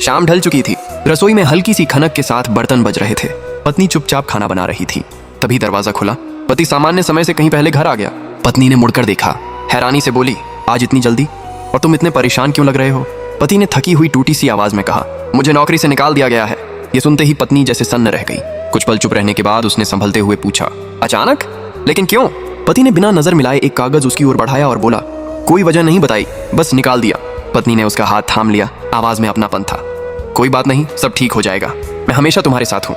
शाम ढल चुकी थी। रसोई में हल्की सी खनक के साथ बर्तन बज रहे थे। पत्नी चुपचाप खाना बना रही थी। तभी दरवाजा खुला। पति सामान्य समय से कहीं पहले घर आ गया। पत्नी ने मुड़कर देखा, हैरानी से बोली, आज इतनी जल्दी, और तुम इतने परेशान क्यों लग रहे हो? पति ने थकी हुई टूटी सी आवाज में कहा, मुझे नौकरी से निकाल दिया गया है। ये सुनते ही पत्नी जैसे सन्न रह गई। कुछ पल चुप रहने के बाद उसने संभलते हुए पूछा, अचानक? लेकिन क्यों? पति ने बिना नजर मिलाए एक कागज उसकी ओर बढ़ाया और बोला, कोई वजह नहीं बताई, बस निकाल दिया। पत्नी ने उसका हाथ थाम लिया। आवाज में अपनापन था। कोई बात नहीं, सब ठीक हो जाएगा, मैं हमेशा तुम्हारे साथ हूँ।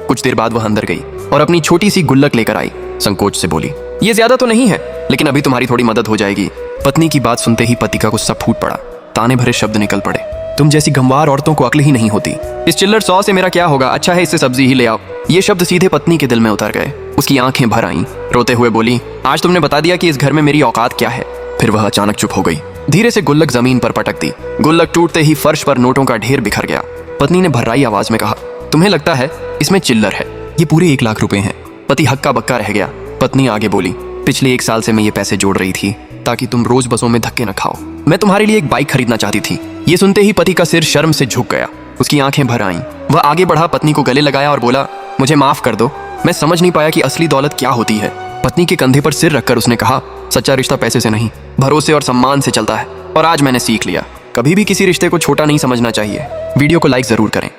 कुछ देर बाद वह अंदर गई और अपनी छोटी सी गुल्लक लेकर आई। संकोच से बोली, ये ज्यादा तो नहीं है, लेकिन अभी तुम्हारी थोड़ी मदद हो जाएगी। पत्नी की बात सुनते ही पति का गुस्सा फूट पड़ा। ताने भरे शब्द निकल पड़े, तुम जैसी गंवार औरतों को अक्ल ही नहीं होती। इस चिल्लर 100 से मेरा क्या होगा, अच्छा है इससे सब्जी ही ले आओ। ये शब्द सीधे पत्नी के दिल में उतर गए। उसकी आंखें भर आईं। रोते हुए बोली, आज तुमने बता दिया कि इस घर में मेरी औकात क्या है। फिर वह अचानक चुप हो गई। धीरे से गुल्लक जमीन पर पटक दी। गुल्लक टूटते ही फर्श पर नोटों का ढेर बिखर गया। पत्नी ने भर्राई आवाज में कहा, तुम्हें लगता है इसमें चिल्लर है? ये पूरे 1 लाख रुपए हैं। पति हक्का बक्का रह गया। पत्नी आगे बोली, पिछले 1 साल से मैं ये पैसे जोड़ रही थी ताकि तुम रोज बसों में धक्के न खाओ। मैं तुम्हारे लिए एक बाइक खरीदना चाहती थी। ये सुनते ही पति का सिर शर्म से झुक गया। उसकी आंखें भर आईं। वह आगे बढ़ा, पत्नी को गले लगाया और बोला, मुझे माफ कर दो, मैं समझ नहीं पाया कि असली दौलत क्या होती है। पत्नी के कंधे पर सिर रखकर उसने कहा, सच्चा रिश्ता पैसे से नहीं, भरोसे और सम्मान से चलता है। और आज मैंने सीख लिया, कभी भी किसी रिश्ते को छोटा नहीं समझना चाहिए। वीडियो को लाइक जरूर करें।